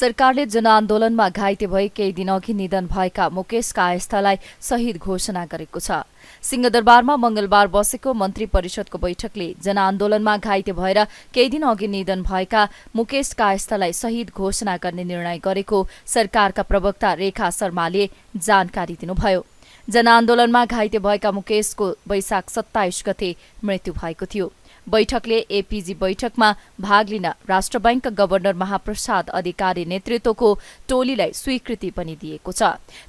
सरकारले जनआन्दोलनमा घाइते भई केही दिनअघि निधन भएका मुकेश कायस्थलाई शहीद घोषणा गरेको छ। सिंहदरबारमा मंगलबार बसेको मन्त्री परिषदको बैठकले जनआन्दोलनमा घाइते भएर केही दिन अघि निधन भएका मुकेश कायस्थलाई शहीद घोषणा गर्ने निर्णय गरेको सरकारका प्रवक्ता रेखा शर्माले जानकारी दिनुभयो। जनआन्दोलनमा घाइते भएका मुकेशको वैशाख 27 गते मृत्यु भएको थियो। बैठकले एपीजी बैठकमा भाग लिन राष्ट्र बैंक गभर्नर महाप्रसाद अधिकारी नेतृत्वको टोलीलाई स्वीकृति पनि दिएको छ।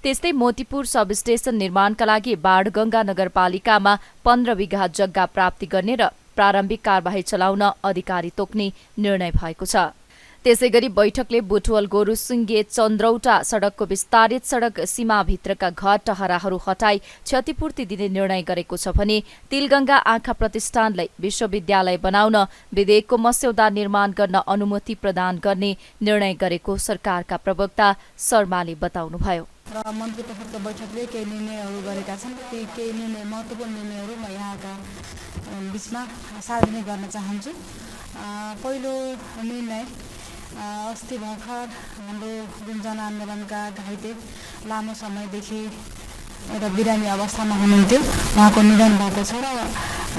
त्यस्तै मोतीपुर सब स्टेशन निर्माणका लागि बाणगंगा नगरपालिकामा 15 बिघा जग्गा प्राप्ति गर्ने र प्रारम्भिक कार्यवाही चलाउन अधिकारी तोक्ने निर्णय भएको छ। त्यसैगरी बैठकले बुटवल गोरुसिंगे चन्द्रौटा सड़कको विस्तारित सड़क सीमाभित्रका घर टहराहरू हटाई क्षतिपूर्ति दिने निर्णय गरेको छ भने तिलगंगा आँखा प्रतिष्ठानलाई विश्वविद्यालय बनाउन विधेयकको मस्यौदा निर्माण गर्न अनुमति प्रदान गर्ने निर्णय गरेको सरकारका प्रवक्ता शर्माले बताउनुभयो। र मन्त्री परिषदको बैठकले केही निर्णयहरू गरेका छन्। ती केही निर्णय महत्त्वपूर्ण निर्णयहरू म यहाँका बीचमा सार्वजनिक गर्न चाहन्छु। पहिलो निर्णय अस्ति भर्खर हाम्रो जुन जनआन्दोलनका घाइते लामो समयदेखि एउटा बिरामी अवस्थामा हुनुहुन्थ्यो, उहाँको निधन भएको छ र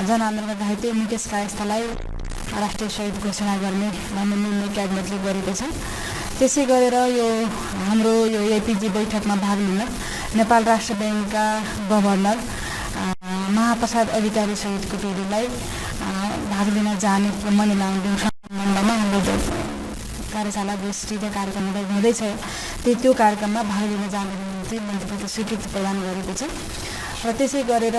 जनआन्दोलनका घाइते मुकेश कायस्थलाई राष्ट्रिय शहीद घोषणा गर्ने भन्ने निर्णय क्याबिनेटले गरेको छ। त्यसै गरेर हाम्रो एपीजी बैठकमा भाग लिन नेपाल राष्ट्र बैंकका गभर्नर महाप्रसाद अधिकारी सहितको टोलीलाई भाग लिन जाने मनी लाउने सम्बन्धमा हाम्रो कार्यशाला गोष्ठी र कार्यक्रम हुँदैछ। त्यो कार्यक्रममा भाग लिन जानको निम्ति मन्त्रीले स्वीकृति प्रदान गरेको छ। र त्यसै गरेर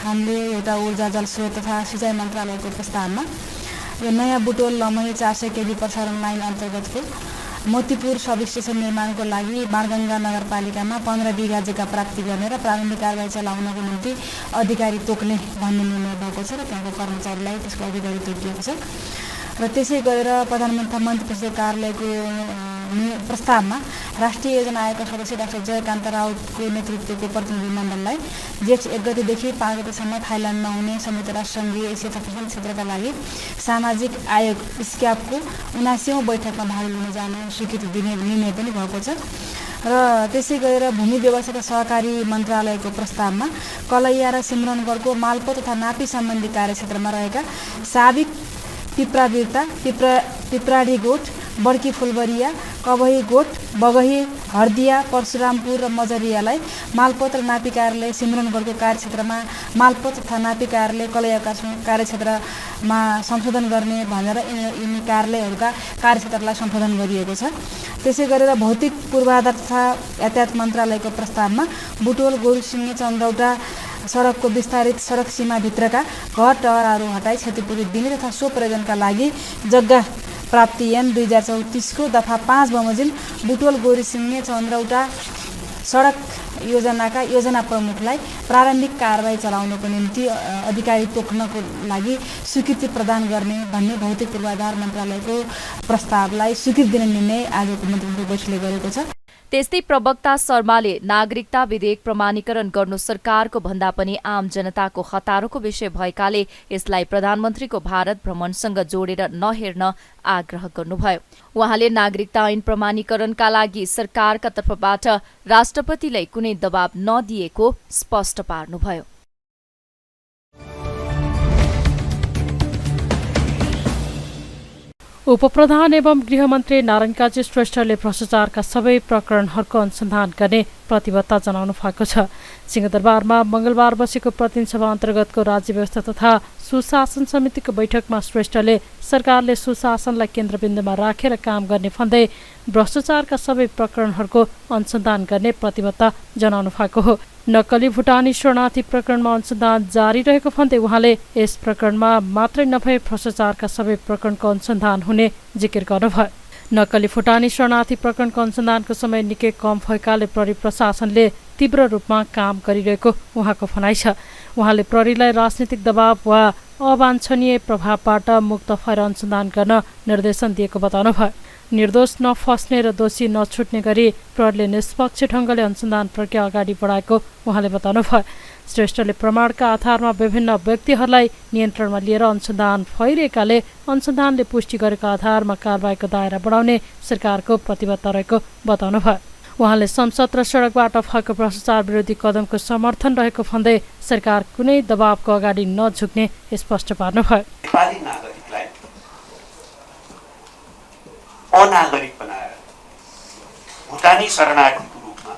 हामीले एउटा ऊर्जा जलस्रोत तथा सिँचाइ मन्त्रालयको प्रस्तावमा यो नयाँ बुटोल लमही 400 केबी प्रसारण लाइन अन्तर्गतको मोतीपुर सब स्टेसन निर्माणको लागि बाणगंगा नगरपालिकामा 15 बिघा जग्गा प्राप्ति गर्ने र प्रारम्भिक कार्यवाही चलाउनको निम्ति अधिकारी तोक्ने भन्ने निर्णय भएको छ र त्यहाँको कर्मचारीलाई त्यसको अधिकारी तोकिएको छ। र त्यसै गरेर प्रधानमन्त्री मन्त्री परिषद कार्यालयको प्रस्तावमा राष्ट्रिय योजना आयोगका सदस्य डाक्टर जयकान्त राउतको नेतृत्वको प्रतिनिधिमण्डललाई जेठ 1 गतेदेखि 5 गतेसम्म थाइल्याण्डमा हुने संयुक्त राष्ट्र सङ्घीय एसिया तटवर्ती क्षेत्रका लागि सामाजिक आयोग स्क्यापको 79औं बैठकमा भाग लिन जाने स्वीकृति दिने निर्णय पनि भएको छ। र त्यसै गरेर भूमि व्यवस्था र सहकारी मन्त्रालयको प्रस्तावमा कलैया र सिमरनगढको मालपोत तथा नापी सम्बन्धी कार्यक्षेत्रमा रहेका साबिक पिप्राबिर्ता, पिप्राडी गोठ, बड्की फुलबरिया, कबही गोठ, बगही, हर्दिया, परशुरामपुर र मजरियालाई मालपोत र नापी कार्यालय सिमरनगढको कार्यक्षेत्रमा मालपोत तथा नापी कार्यालय कलैयाका कार्यक्षेत्रमा संशोधन गर्ने भनेर यिनी कार्यालयहरूका कार्यक्षेत्रलाई संशोधन गरिएको छ। त्यसै गरेर भौतिक पूर्वाधार तथा यातायात मन्त्रालयको प्रस्तावमा बुटोल गोरुसिंगे चन्द्रौटा सडकको विस्तारित सडक सीमाभित्रका घर टहराहरू हटाई क्षतिपूर्ति दिने तथा सो प्रयोजनका लागि जग्गा प्राप्ति ऐन 2034 को दफा 5 बमोजिम बुटोल गोरुसिंगे चन्द्रौटा सडक योजनाका योजना प्रमुखलाई प्रारम्भिक कार्यवाही चलाउनको निम्ति अधिकारी तोक्नको लागि स्वीकृति प्रदान गर्ने भन्ने भौतिक पूर्वाधार मन्त्रालयको प्रस्तावलाई स्वीकृति दिने निर्णय आजको मन्त्रीमण्डल बैठकले गरेको छ। त्यस्तै प्रवक्ता शर्माले नागरिकता विधेयक प्रमाणीकरण गर्नु सरकारको भन्दा पनि आम जनताको हतारोको विषय भएकाले यसलाई प्रधानमन्त्रीको भारत भ्रमणसँग जोडेर नहेर्न आग्रह गर्नुभयो। उहाँले नागरिकता ऐन प्रमाणीकरणका लागि सरकारका तर्फबाट राष्ट्रपतिलाई कुनै दबाव नदिएको स्पष्ट पार्नुभयो। उपप्रधान एवं गृहमन्त्री नारायण काजी श्रेष्ठले भ्रष्टाचारका सबै प्रकरणहरूको अनुसन्धान गर्ने प्रतिबद्धता जनाउनु भएको छ। सिंहदरबारमा मंगलबार बसेको प्रतिनिधि सभा अन्तर्गतको राज्य व्यवस्था तथा सुशासन समितिको बैठकमा श्रेष्ठले सरकारले सुशासनलाई केन्द्रबिन्दुमा राखेर काम गर्ने भन्दै भ्रष्टाचारका सबै प्रकरणहरूको अनुसन्धान गर्ने प्रतिबद्धता जनाउनु भएको हो। नक्कली भुटानी शरणार्थी प्रकरणमा अनुसन्धान जारी रहेको भन्दै उहाँले यस प्रकरणमा मात्रै नभए भ्रष्टाचारका सबै प्रकरणको अनुसन्धान हुने जिकिर गर्नुभयो। नक्कली भुटानी शरणार्थी प्रकरणको अनुसन्धानको समय निकै कम भएकाले प्रहरी प्रशासनले तीव्र रूपमा काम गरिरहेको उहाँको भनाइ छ। उहाँले प्रहरीलाई राजनीतिक दबाव वा अवाञ्छनीय प्रभावबाट मुक्त भएर अनुसन्धान गर्न निर्देशन दिएको बताउनुभयो। निर्दोष नफस्ने र दोषी नछुट्ने गरी प्रहरीले निष्पक्ष ढङ्गले अनुसन्धान प्रक्रिया अगाडि बढाएको उहाँले बताउनुभयो। श्रेष्ठले प्रमाणका आधारमा विभिन्न व्यक्तिहरूलाई नियन्त्रणमा लिएर अनुसन्धान भइरहेकाले अनुसन्धानले पुष्टि गरेको आधारमा कारबाहीको दायरा बढाउने सरकारको प्रतिबद्धता रहेको बताउनुभयो। उहाँले संसद र सडकबाट भएको भ्रष्टाचार विरोधी कदमको समर्थन रहेको भन्दै सरकार कुनै दबावको अगाडि नझुक्ने स्पष्ट पार्नुभयो। नेपाली नागरिकलाई अनागरिक बनाएर भुटानी शरणार्थीको रूपमा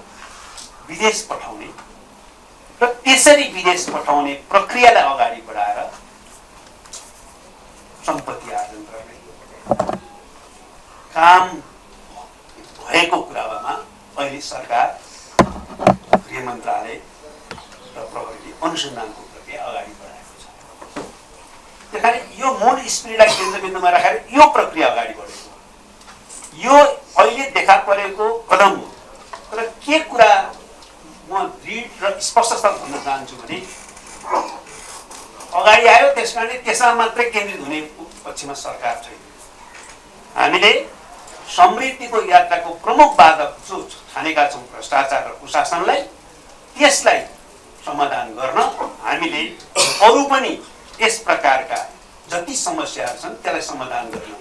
विदेश पठाउने र त्यसरी विदेश पठाउने प्रक्रियालाई अगाडि बढाएर सम्पत्ति आर्जन गर्ने काम भएको कुरामा अहिले सरकार, गृह मन्त्रालय र प्रहरीले अनुसन्धानको प्रक्रिया अगाडि बढाएको छ। त्यस कारण यो मूल स्पिरिटलाई केन्द्रबिन्दुमा राखेर यो प्रक्रिया अगाडि बढेको यो अहिले देखा परेको कदम हो। तर के कुरा म दृढ र स्पष्टसँग भन्न चाहन्छु भने अगाडि आयो त्यसकारणले त्यसमा मात्रै केन्द्रित हुने पक्षमा सरकार छैन। हामीले समृद्धिको यात्राको प्रमुख बाधक जो ठानेका छौँ भ्रष्टाचार र कुशासनलाई, त्यसलाई समाधान गर्न हामीले अरू पनि यस प्रकारका जति समस्याहरू छन् त्यसलाई समाधान गर्न,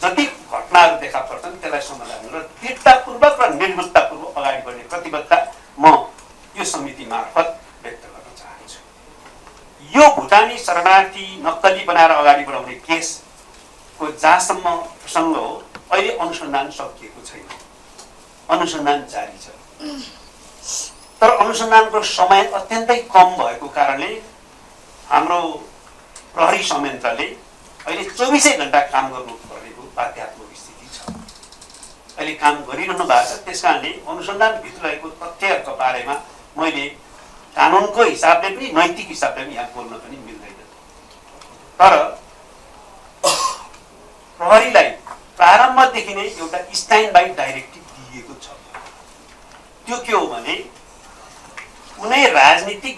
जति घटनाहरू देखा पर्छन् त्यसलाई समाधान गर्न दृढतापूर्वक र निर्भुलतापूर्वक अगाडि बढ्ने प्रतिबद्धता म यो समिति मार्फत व्यक्त गर्न चाहन्छु। यो भुटानी शरणार्थी नक्कली बनाएर अगाडि बढाउने केसको जहाँसम्म प्रसङ्ग हो, अहिले अनुसन्धान सकिएको छैन, अनुसन्धान जारी छ। तर अनुसन्धानको समय अत्यन्तै कम भएको कारणले हाम्रो प्रहरी संयन्त्रले अहिले 24 घण्टा काम गर्नुपर्नेको बाध्यात्मक स्थिति छ। अहिले काम गरिरहनु भएको छ। त्यस कारणले अनुसन्धानभित्र रहेको तथ्यहरूको बारेमा मैले कानुनको हिसाबले पनि नैतिक हिसाबले पनि यहाँ बोल्न पनि मिल्दैन। तर प्रहरीलाई प्रारम्भदेखि नै एउटा स्ट्यान्ड बाई डाइरेक्टिभ दिइएको छ। त्यो के हो भने कुनै राजनीतिक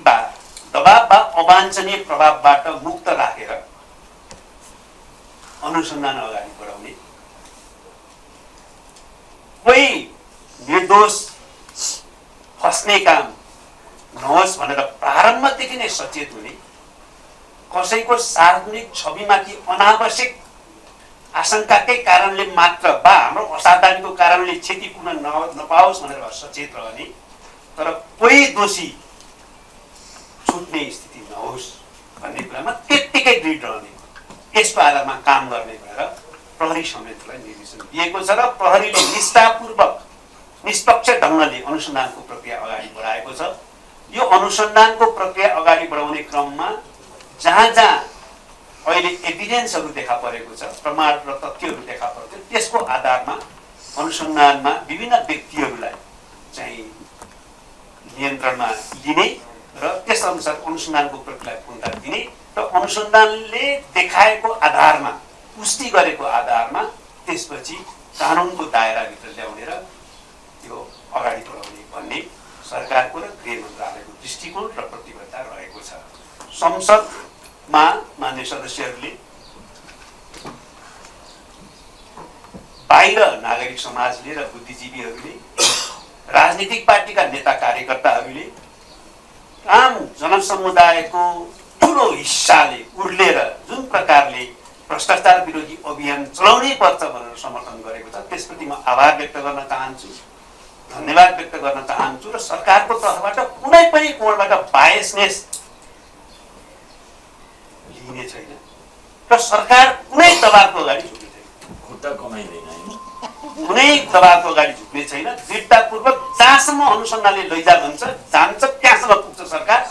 दबाव वा अवाञ्छनीय प्रभावबाट मुक्त राखेर अनुसन्धान अगाडि बढाउने, कोही निर्दोष फस्ने काम नहोस् भनेर प्रारम्भदेखि नै सचेत हुने, कसैको सार्वजनिक छविमाथि अनावश्यक आशंकाकै कारणले मात्र वा हाम्रो असावधानीको कारणले क्षति पुग्न नपाओस् भनेर सचेत रहने, तर कोही दोषी छुट्ने स्थिति नहोस् भन्ने कुरामा त्यत्तिकै दृढ रहने, यसको आधारमा काम गर्ने भनेर प्रहरी संयन्त्रलाई निर्देशन दिएको छ र प्रहरीले निष्ठापूर्वक निष्पक्ष ढङ्गले अनुसन्धानको प्रक्रिया अगाडि बढाएको छ। यो अनुसन्धानको प्रक्रिया अगाडि बढाउने क्रममा जहाँ जहाँ अहिले एभिडेन्सहरू देखा परेको छ, प्रमाण र तथ्यहरू देखा परेको छ, त्यसको आधारमा अनुसन्धानमा विभिन्न व्यक्तिहरूलाई चाहिँ नियन्त्रणमा लिने र त्यसअनुसार अनुसन्धानको प्रक्रियालाई पूर्णता दिने र अनुसन्धानले देखाएको आधारमा, पुष्टि गरेको आधारमा त्यसपछि कानुनको दायराभित्र ल्याउने र त्यो अगाडि बढाउने भन्ने सरकारको र गृह मन्त्रालयको दृष्टिकोण र प्रतिबद्धता रहेको छ। संसदमा मान्य सदस्यहरूले बाहिर नागरिक समाजले र बुद्धिजीवीहरूले, राजनीतिक पार्टीका नेता कार्यकर्ताहरूले, आम जनसमुदायको ठुलो हिस्साले उर्लेर जुन प्रकारले भ्रष्टाचार विरोधी अभियान चलाउनै पर्छ भनेर समर्थन गरेको छ, त्यसप्रति म आभार व्यक्त गर्न चाहन्छु, धन्यवाद व्यक्त गर्न चाहन्छु र सरकारको तर्फबाट कुनै पनि कोणबाट बायसनेस लिने छैन र सरकार कुनै दबावको अगाडि झुक्ने छैन, खुट्टा कमाइँदैन, कुनै दबावको अगाडि झुक्ने छैन। दृढतापूर्वक जहाँसम्म अनुसन्धानले लैजा भन्छ जान्छ त्यहाँसम्म पुग्छ सरकार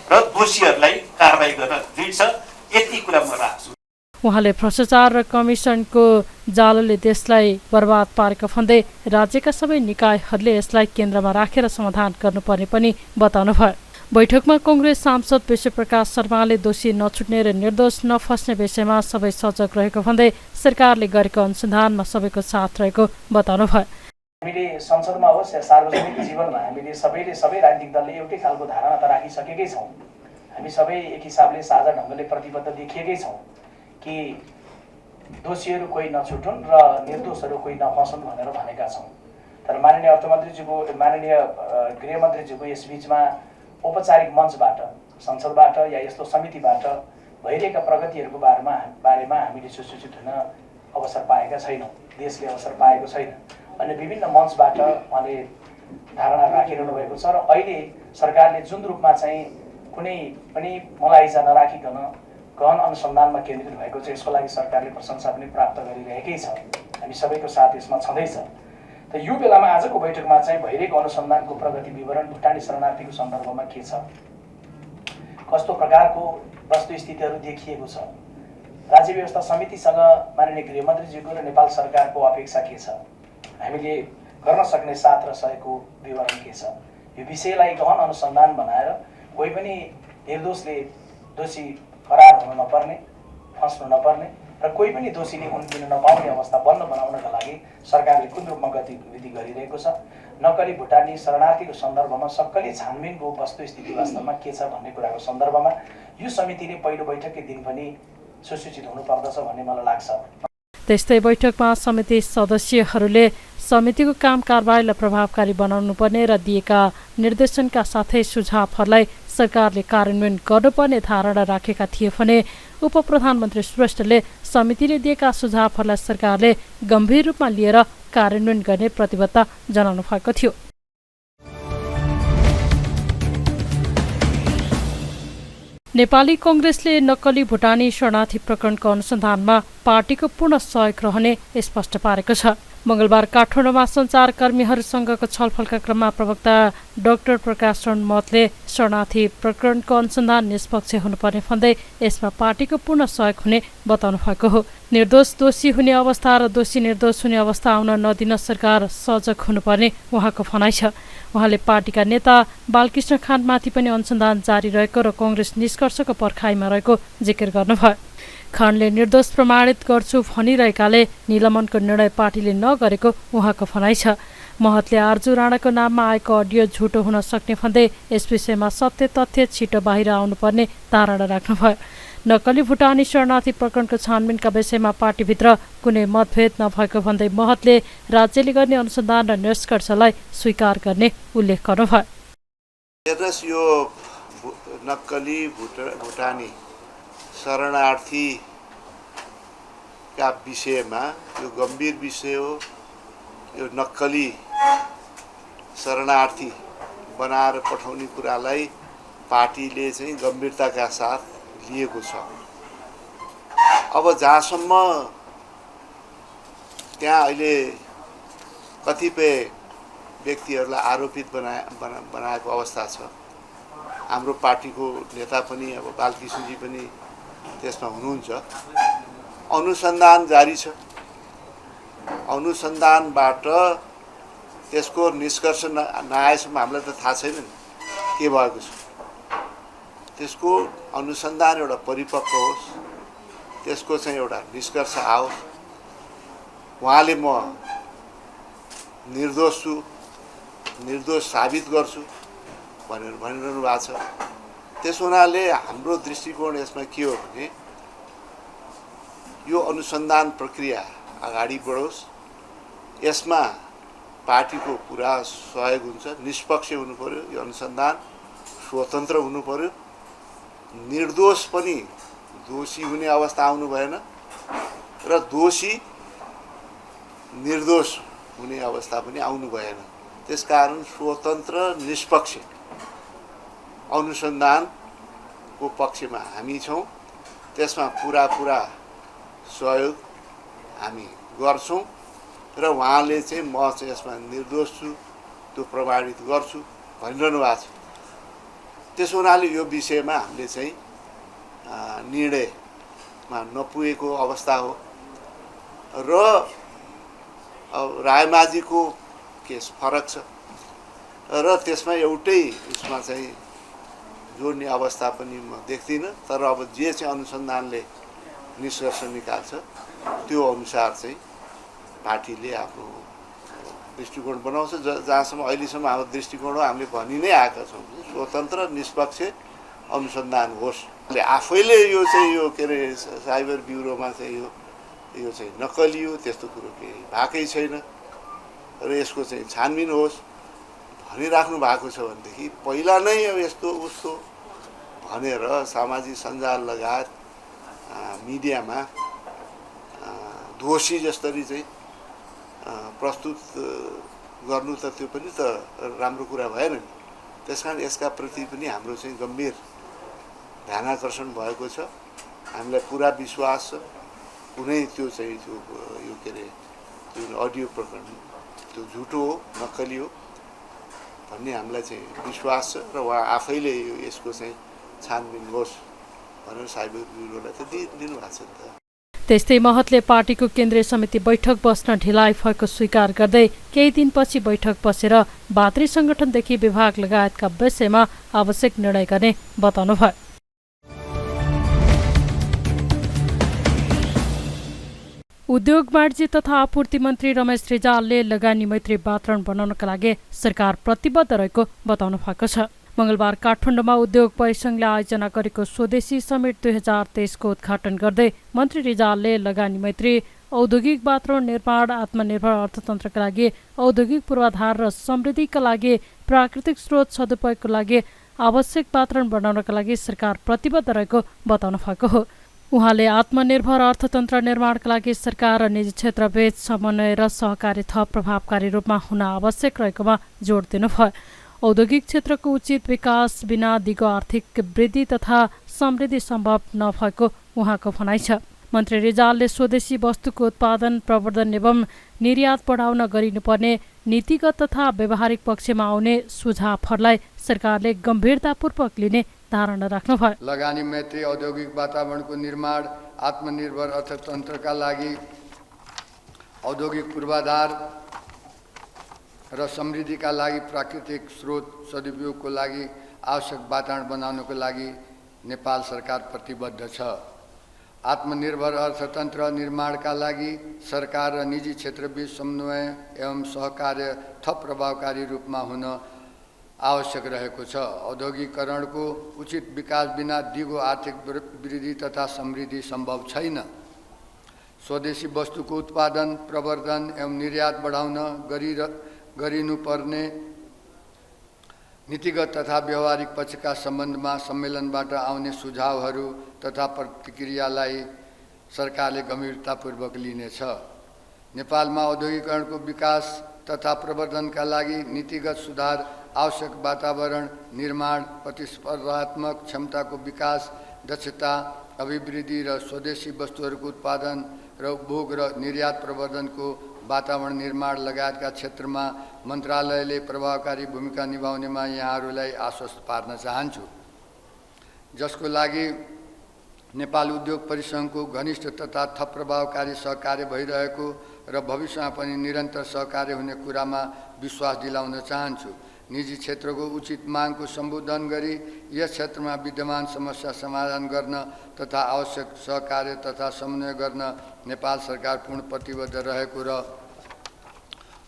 र दोषीहरूलाई कारबाही गर्न दृढ छ। यति कुरा म राख्छु। उहाँले भ्रष्टाचार र कमिसनको जालले देशलाई बर्बाद पारेको भन्दै राज्यका सबै निकायहरूले यसलाई केन्द्रमा राखेर समाधान गर्नुपर्ने पनि बताउनुभयो। बैठकमा कांग्रेस सांसद विश्वप्रकाश शर्माले दोषी नछुट्ने र निर्दोष नफस्ने विषयमा सबै सजग रहेको भन्दै सरकारले गरेको अनुसन्धानमा सबैको साथ रहेको बताउनुभयो। हामीले संसदमा होस् या सार्वजनिक जीवनमा हामीले सबै राजनीतिक दलले एउटै खालको धारणा त राखिसकेकै छौँ। हामी सबै एक हिसाबले साझा ढङ्गले प्रतिबद्ध देखिएकै छौँ कि दोषीहरू कोही नछुटुन् र निर्दोषहरू कोही नफसुन् भनेर भनेका छौँ। तर माननीय गृहमन्त्रीज्यूको यस बिचमा औपचारिक मञ्चबाट, संसदबाट या यस्तो समितिबाट भइरहेका प्रगतिहरूको बारेमा हामीले सुसूचित हुन अवसर पाएका छैनौँ, देशले अवसर पाएको छैन। अनि विभिन्न मञ्चबाट उहाँले धारणा राखिरहनु भएको छ र अहिले सरकारले जुन रूपमा चाहिँ कुनै पनि मलाइजा नराखिकन गहन अनुसन्धानमा केन्द्रित भएको छ, यसको लागि सरकारले प्रशंसा पनि प्राप्त गरिरहेकै छ। हामी सबैको साथ यसमा छँदैछ। त यो बेलामा आजको बैठकमा चाहिँ भइरहेको अनुसन्धानको प्रगति विवरण भुटानी शरणार्थीको सन्दर्भमा के छ, कस्तो प्रकारको वस्तुस्थितिहरू देखिएको छ, राज्य व्यवस्था समितिसँग माननीय गृहमन्त्रीज्यूको र नेपाल सरकारको अपेक्षा के छ, हामीले गर्न सक्ने साथ र सहयोगको विवरण के छ, यो विषयलाई गहन अनुसन्धान बनाएर कोही पनि निर्दोषले दोषी फरार हुन नपर्ने, फस्नु नपर्ने र कोही पनि दोषीले उम्किन नपाउने अवस्था बन्न बनाउनका लागि सरकारले कुन रूपमा गतिविधि गरिरहेको छ, नक्कली भुटानी शरणार्थीको सन्दर्भमा सक्कली छानबिनको वस्तुस्थिति वास्तवमा के छ भन्ने कुराको सन्दर्भमा यो समितिले पहिलो बैठककै दिन पनि सुसूचित हुनुपर्दछ भन्ने मलाई लाग्छ। त्यस्तै बैठकमा समिति सदस्यहरूले समितिको काम कारबाहीलाई प्रभावकारी बनाउनुपर्ने र दिएका निर्देशनका साथै सुझावहरूलाई सरकारले कार्यान्वयन गर्नुपर्ने धारणा राखेका थिए भने उपप्रधानमन्त्री श्रेष्ठले समितिले दिएका सुझावहरूलाई सरकारले गम्भीर रूपमा लिएर कार्यान्वयन गर्ने प्रतिबद्धता जनाउनु भएको थियो। नेपाली कांग्रेसले नक्कली भुटानी शरणार्थी प्रकरणको अनुसन्धानमा पार्टीको पूर्ण सहयोग रहने स्पष्ट पारेको छ। मंगलबार काठमाडौँमा सञ्चारकर्मीहरूसँगको छलफलका क्रममा प्रवक्ता डाक्टर प्रकाश महतले शरणार्थी प्रकरणको अनुसन्धान निष्पक्ष हुनुपर्ने भन्दै यसमा पार्टीको पूर्ण सहयोग हुने बताउनु भएको हो। निर्दोष दोषी हुने अवस्था र दोषी निर्दोष हुने अवस्था आउन नदिन सरकार सजग हुनुपर्ने उहाँको भनाइ छ। उहाँले पार्टीका नेता बालकृष्ण खाँडमाथि पनि अनुसन्धान जारी रहेको र कांग्रेस निष्कर्षको पर्खाइमा रहेको जिकिर गर्नुभयो। खाँडले निर्दोष प्रमाणित गर्छु भनिरहेकाले निलम्बनको निर्णय पार्टीले नगरेको उहाँको भनाइ छ। महतले आर्जु राणाको नाममा आएको अडियो झुटो हुन सक्ने भन्दै यस विषयमा सत्य तथ्य छिटो बाहिर आउनुपर्ने धारणा राख्नुभयो। नक्कली भुटानी शरणार्थी प्रकरणको छानबिनका विषयमा पार्टीभित्र कुनै मतभेद नभएको भन्दै महतले राज्यले गर्ने अनुसन्धान र निष्कर्षलाई स्वीकार गर्ने उल्लेख गर्नुभयो। हेर्नुहोस्, यो नक्कली भुटानी शरणार्थीका विषयमा यो गम्भीर विषय हो। यो नक्कली शरणार्थी बनाएर पठाउने कुरालाई पार्टीले चाहिँ गम्भीरताका साथ लिएको छ। अब जहाँसम्म त्यहाँ अहिले कतिपय व्यक्तिहरूलाई आरोपित बनाएको अवस्था छ। हाम्रो पार्टीको नेता पनि अब बालकृष्णजी पनि त्यसमा हुनुहुन्छ। अनुसन्धान जारी छ। अनुसन्धानबाट त्यसको निष्कर्ष नआएसम्म हामीलाई त थाहा छैन के भएको छ। त्यसको अनुसन्धान एउटा परिपक्व होस्, त्यसको चाहिँ एउटा निष्कर्ष आओस्। उहाँले म निर्दोष छु, निर्दोष साबित गर्छु भनेर भनिरहनु भएको छ। त्यस हुनाले हाम्रो दृष्टिकोण यसमा के हो भने यो अनुसन्धान प्रक्रिया अगाडि बढोस्। यसमा पार्टीको पुरा सहयोग हुन्छ। निष्पक्ष हुनु पर्यो यो अनुसन्धान, स्वतन्त्र हुनु पर्यो। निर्दोष पनि दोषी हुने अवस्था आउनु भएन र दोषी निर्दोष हुने अवस्था पनि आउनु भएन। त्यसकारण स्वतन्त्र निष्पक्ष अनुसन्धानको पक्षमा हामी छौँ। त्यसमा पुरा सहयोग हामी गर्छौँ र उहाँले चाहिँ म चाहिँ यसमा निर्दोष छु, त्यो प्रमाणित गर्छु भनिरहनु भएको छ। त्यसो हुनाले यो विषयमा हामीले चाहिँ निर्णयमा नपुगेको अवस्था हो र अब रायमाझीको केस फरक छ र त्यसमा एउटै उसमा चाहिँ जोड्ने अवस्था पनि म देख्दिनँ। तर अब जे चाहिँ अनुसन्धानले निष्कर्ष निकाल्छ त्यो अनुसार चाहिँ पार्टीले आफ्नो दृष्टिकोण बनाउँछ। जहाँसम्म अहिलेसम्म हाम्रो दृष्टिकोण हो, हामीले भनि नै आएका छौँ स्वतन्त्र निष्पक्ष अनुसन्धान होस्। आफैले यो चाहिँ यो के अरे साइबर ब्युरोमा चाहिँ यो यो चाहिँ नक्कली हो त्यस्तो कुरो केही भएकै छैन र यसको चाहिँ छानबिन होस् भनिराख्नु भएको छ भनेदेखि पहिला नै अब यस्तो उस्तो भनेर सामाजिक सञ्जाल लगायत मिडियामा दोषी जसरी चाहिँ प्रस्तुत गर्नु त त्यो पनि त राम्रो कुरा भएन नि। त्यसकारण यसका प्रति पनि हाम्रो चाहिँ गम्भीर ध्यानाकर्षण भएको छ। हामीलाई पुरा विश्वास छ कुनै त्यो चाहिँ त्यो यो के अरे जुन अडियो प्रकरण त्यो झुटो हो नक्कली हो भन्ने हामीलाई चाहिँ विश्वास छ र उहाँ आफैले यसको चाहिँ छानबिन होस् भनेर साइबर ब्युरोलाई त दिनुभएको छ नि त। त्यस्तै महतले पार्टीको केन्द्रीय समिति बैठक बस्न ढिलाइ भएको स्वीकार गर्दै केही दिनपछि बैठक बसेर भातृ संगठनदेखि विभाग लगायतका विषयमा आवश्यक निर्णय गर्ने बताउनुभयो। उद्योग वाणिज्य तथा आपूर्ति मन्त्री रमेश रिजालले लगानी मैत्री वातावरण बनाउनका लागि सरकार प्रतिबद्ध रहेको बताउनु भएको छ। मंगलबार काठमाडौँमा उद्योग परिसंघले आयोजना गरेको स्वदेशी समिट 2023 को उद्घाटन गर्दै मन्त्री रिजालले लगानी मैत्री औद्योगिक वातावरण निर्माण आत्मनिर्भर अर्थतन्त्रका लागि औद्योगिक पूर्वाधार र समृद्धिका लागि प्राकृतिक स्रोत सदुपयोगको लागि आवश्यक वातावरण बनाउनका लागि सरकार प्रतिबद्ध रहेको बताउनु भएको हो। उहाँले आत्मनिर्भर अर्थतन्त्र निर्माणका लागि सरकार र निजी क्षेत्रबीच समन्वय र सहकारी थप प्रभावकारी रूपमा हुन आवश्यक रहेकोमा जोड दिनुभयो। औद्योगिक क्षेत्रको उचित विकास बिना दिगो आर्थिक वृद्धि तथा समृद्धि सम्भव नभएको उहाँको भनाइ छ। मन्त्री रिजालले स्वदेशी वस्तुको उत्पादन प्रवर्धन एवं निर्यात बढाउन गरिनुपर्ने नीतिगत तथा व्यावहारिक पक्षमा आउने सुझावहरूलाई सरकारले गम्भीरतापूर्वक लिने धारणा राख्नुभयो। लगानी मैत्री औद्योगिक वातावरणको निर्माण आत्मनिर्भर अर्थतन्त्रका लागि औद्योगिक पूर्वाधार र समृद्धिका लागि प्राकृतिक स्रोत सदुपयोगको लागि आवश्यक वातावरण बनाउनको लागि नेपाल सरकार प्रतिबद्ध छ। आत्मनिर्भर अर्थतन्त्र निर्माणका लागि सरकार र निजी क्षेत्रबीच समन्वय एवं सहकार्य थप प्रभावकारी रूपमा हुन आवश्यक रहेको छ। औद्योगिकरणको उचित विकास बिना दिगो आर्थिक वृद्धि तथा समृद्धि सम्भव छैन। स्वदेशी वस्तुको उत्पादन प्रवर्धन एवं निर्यात बढाउन गरिनुपर्ने नीतिगत तथा व्यावहारिक पक्षका सम्बन्धमा सम्मेलनबाट आउने सुझावहरू तथा प्रतिक्रियालाई सरकारले गम्भीरतापूर्वक लिनेछ। नेपालमा औद्योगिकरणको विकास तथा प्रवर्धनका लागि नीतिगत सुधार आवश्यक वातावरण निर्माण प्रतिस्पर्धात्मक क्षमताको विकास दक्षता अभिवृद्धि र स्वदेशी वस्तुहरूको उत्पादन र उपभोग र निर्यात प्रवर्धनको वातावरण निर्माण लगायतका क्षेत्रमा मन्त्रालयले प्रभावकारी भूमिका निभाउनेमा यहाँहरूलाई आश्वस्त पार्न चाहन्छु, जसको लागि नेपाल उद्योग परिसंघको घनिष्ठ तथा थप प्रभावकारी सहकार्य भइरहेको र भविष्यमा पनि निरन्तर सहकार्य हुने कुरामा विश्वास दिलाउन चाहन्छु। निजी क्षेत्रको उचित मागको सम्बोधन गरी यस क्षेत्रमा विद्यमान समस्या समाधान गर्न तथा आवश्यक सहकार्य तथा समन्वय गर्न नेपाल सरकार पूर्ण प्रतिबद्ध रहेको र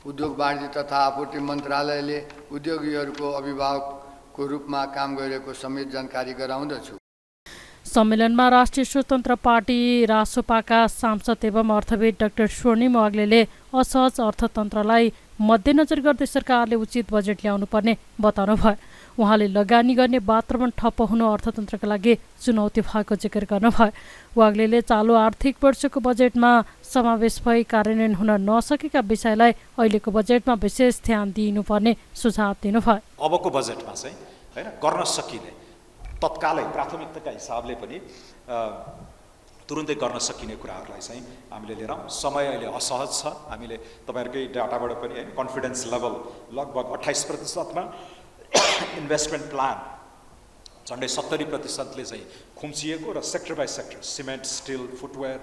उद्योग वाणिज्य तथा आपूर्ति मन्त्रालयले उद्योगीहरूको अभिभावकको रूपमा काम गरिरहेको समेत जानकारी गराउँदछु। सम्मेलनमा राष्ट्रिय स्वतन्त्र पार्टी रासोपाका सांसद एवं अर्थविद डाक्टर स्वर्णिम वाग्लेले असहज अर्थतन्त्रलाई मध्यनजर गर्दै सरकारले उचित बजेट ल्याउनुपर्ने बताउनुभयो। उहाँले लगानी गर्ने वातावरण ठप्प हुनु अर्थतन्त्रका लागि चुनौती भएको जिकिर गर्नुभयो। वाग्लेले चालु आर्थिक वर्षको बजेटमा समावेश भई कार्यान्वयन हुन नसकेका विषयलाई अहिलेको बजेटमा विशेष ध्यान दिइनुपर्ने सुझाव दिनुभयो। अबको बजेटमा चाहिँ हैन गर्न सकिने तत्कालै प्राथमिकताका हिसाबले पनि तुरुन्तै गर्न सकिने कुराहरूलाई चाहिँ हामीले लिएर समय अहिले असहज छ। हामीले तपाईहरुकै डाटाबाट पनि हैन कन्फिडेन्स लेभल लगभग 28%मा इन्भेस्टमेन्ट प्लान झन्डै 70%ले चाहिँ खुम्चिएको र sector by sector cement steel footwear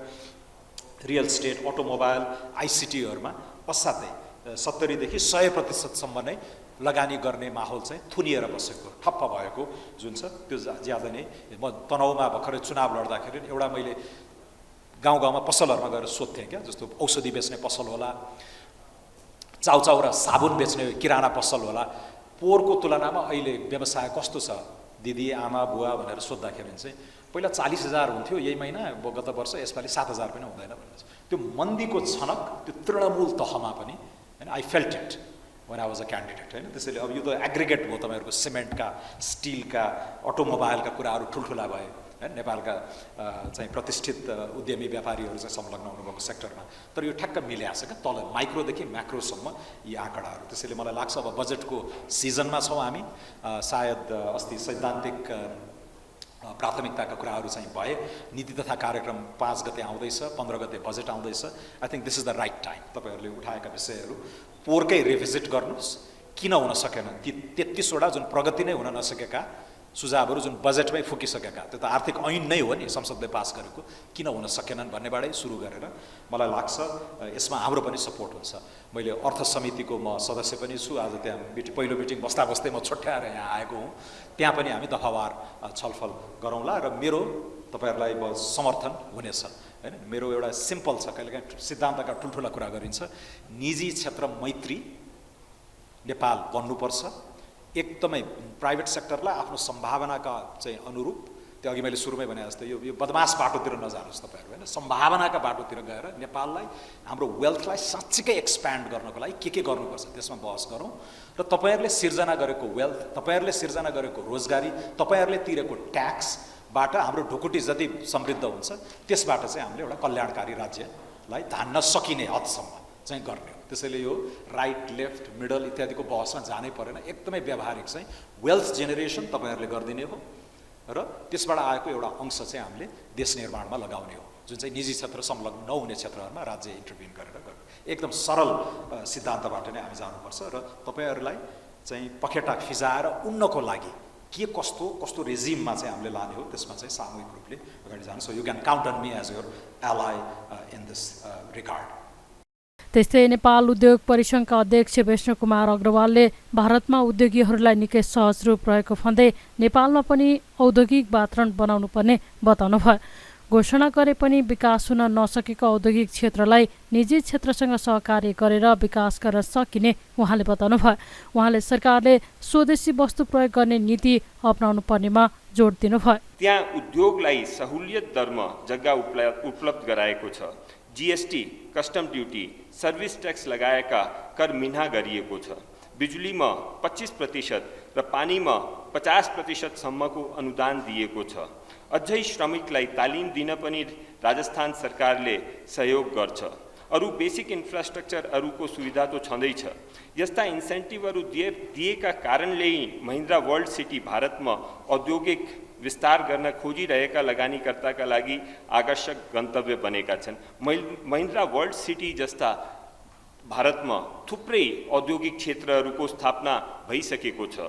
real estate automobile आइसिटीहरुमा असाध्यै 70 देखि 100% सम्म नै लगानी गर्ने माहौल चाहिँ थुनिएर बसेको ठप्प भएको जुन छ त्यो ज्यादा नै म तनहुमा भर्खरै चुनाव लड्दाखेरि एउटा मैले गाउँ-गाउँमा पसलहरुमा गएर सोध्थेँ क्या, जस्तो औषधि बेच्ने पसल होला, चाउचाउ र साबुन बेच्ने किराना पसल होला, पोहोरको तुलनामा अहिले व्यवसाय कस्तो छ दिदी आमा बुवा भनेर सोध्दाखेरि चाहिँ पहिला 40,000 हुन्थ्यो यही महिना, गत वर्ष, यसपालि 7,000 पनि हुँदैन भनेपछि त्यो मन्दीको छनक त्यो तृणमूल तहमा पनि हैन, I felt it when I was a candidate हैन। त्यसैले अब यो त एग्रिगेट भयो, तपाईँहरूको सिमेन्टका, स्टिलका, अटोमोबाइलका कुराहरू ठुल्ठुला भए हैन, नेपालका चाहिँ प्रतिष्ठित उद्यमी व्यापारीहरू चाहिँ संलग्न हुनुभएको सेक्टरमा। तर यो ठ्याक्क मिल्याएको छ क्या तल माइक्रोदेखि म्याक्रोसम्म यी आँकडाहरू। त्यसैले मलाई लाग्छ अब बजेटको सिजनमा छौँ हामी, सायद अस्ति सैद्धान्तिक प्राथमिकताका कुराहरू चाहिँ भए, नीति तथा कार्यक्रम 5 गते आउँदैछ, 15 गते बजेट आउँदैछ। I think this is the right time तपाईँहरूले उठाएका विषयहरू पोरकै रिभिजिट गर्नुहोस्। किन हुन सकेन ती 33वटा जुन प्रगति नै हुन नसकेका सुझावहरू जुन बजेटमै फुकिसकेका, त्यो त आर्थिक ऐन नै हो नि संसदले पास गरेको, किन हुन सकेनन् भन्नेबाटै सुरु गरेर मलाई लाग्छ यसमा हाम्रो पनि सपोर्ट हुन्छ। मैले अर्थ समितिको म सदस्य पनि छु, आज त्यहाँ पहिलो मिटिङ बस्दा बस्दै म छुट्याएर यहाँ आएको हुँ। त्यहाँ पनि हामी दफावार छलफल गरौँला र मेरो तपाईँहरूलाई समर्थन हुनेछ हैन। मेरो एउटा सिम्पल छ, कहिलेकाहीँ सिद्धान्तका ठुल्ठुला कुरा गरिन्छ, निजी क्षेत्र मैत्री नेपाल बन्नुपर्छ। एकदमै प्राइभेट सेक्टरलाई आफ्नो सम्भावनाका चाहिँ अनुरूप, त्यो अघि मैले सुरुमै भने जस्तै यो बदमास बाटोतिर नजानुहोस् तपाईँहरू हैन, सम्भावनाका बाटोतिर गएर नेपाललाई, हाम्रो वेल्थलाई साँच्चीकै एक्सप्यान्ड गर्नको लागि के गर्नुपर्छ त्यसमा बहस गरौँ। र तपाईँहरूले सिर्जना गरेको वेल्थ, तपाईँहरूले सिर्जना गरेको रोजगारी, तपाईँहरूले तिरेको ट्याक्सबाट हाम्रो ढुकुटी जति समृद्ध हुन्छ त्यसबाट चाहिँ हामीले एउटा कल्याणकारी राज्यलाई धान्न सकिने हदसम्म चाहिँ गर्ने हो। त्यसैले यो राइट लेफ्ट मिडल इत्यादिको बहसमा जानै परेन, एकदमै व्यावहारिक चाहिँ वेल्थ जेनेरेसन तपाईँहरूले गरिदिने हो र त्यसबाट आएको एउटा अंश चाहिँ हामीले देश निर्माणमा लगाउने हो, जुन चाहिँ निजी क्षेत्र संलग्न नहुने क्षेत्रहरूमा राज्य इन्टरभ्युन गरेर गर्ने। एकदम सरल सिद्धान्तबाट नै हामी जानुपर्छ र तपाईँहरूलाई चाहिँ पखेटा फिजाएर उन्नको लागि के कस्तो रेजिममा चाहिँ हामीले लाने हो त्यसमा चाहिँ सामूहिक रूपले अगाडि जानु। So you can count on me as your ally in this regard. त्यस्तै नेपाल उद्योग परिसङ्घका अध्यक्ष विष्णु कुमार अग्रवालले भारतमा उद्योगीहरूलाई निकै सहज रूप रहेको भन्दै नेपालमा पनि औद्योगिक वातावरण बनाउनु पर्ने बताउनुभयो। घोषणा गरे पनि विकास हुन नसकेको औद्योगिक क्षेत्रलाई निजी क्षेत्रसँग सहकार्य गरेर विकास गर्न सकिने उहाँले बताउनुभयो। उहाँले सरकारले स्वदेशी वस्तु प्रयोग गर्ने नीति अपनाउनु पर्नेमा जोड दिनुभयो। त्यहाँ उद्योगलाई सहुलियत दरमा जग्गा उपलब्ध गराएको छ। GST, custom duty, service tax लगाएका कर मिन्हा गरिएको छ। बिजुलीमा 25% र पानीमा 50% सम्मको अनुदान दिएको छ। अझै श्रमिकलाई तालिम दिन पनि राजस्थान सरकारले सहयोग गर्छ। अरू बेसिक इन्फ्रास्ट्रक्चरहरूको सुविधा त छँदैछ। यस्ता इन्सेन्टिभहरू दिएका कारणले महिन्द्रा वर्ल्ड सिटी भारतमा औद्योगिक विस्तार गर्न खोजिरहेका लगानीकर्ताका लागि आकर्षक गन्तव्य बनेका छन्। महिन्द्रा वर्ल्ड सिटी जस्ता भारतमा थुप्रै औद्योगिक क्षेत्रहरूको स्थापना भइसकेको छ।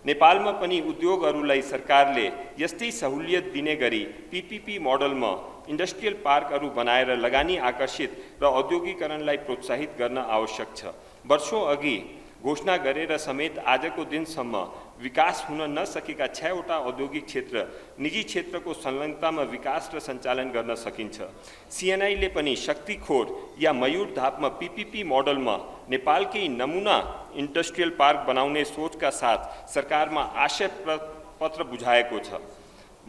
नेपालमा पनि उद्योगहरूलाई सरकारले यस्तै सहुलियत दिने गरी पीपीपी मोडलमा इन्डस्ट्रियल पार्कहरू बनाएर लगानी आकर्षित र औद्योगिकरणलाई प्रोत्साहित गर्न आवश्यक छ। वर्षौं अघि घोषणा गरेर समेत आजको दिनसम्म विकास हुन नसकेका 6वटा औद्योगिक क्षेत्र निजी क्षेत्रको संलग्नतामा विकास र सञ्चालन गर्न सकिन्छ। सीएनआईले पनि शक्तिखोर या मयूरधापमा पीपीपी मोडलमा नेपालकै नमुना इन्डस्ट्रियल पार्क बनाउने सोचका साथ सरकारमा आशय पत्र बुझाएको छ।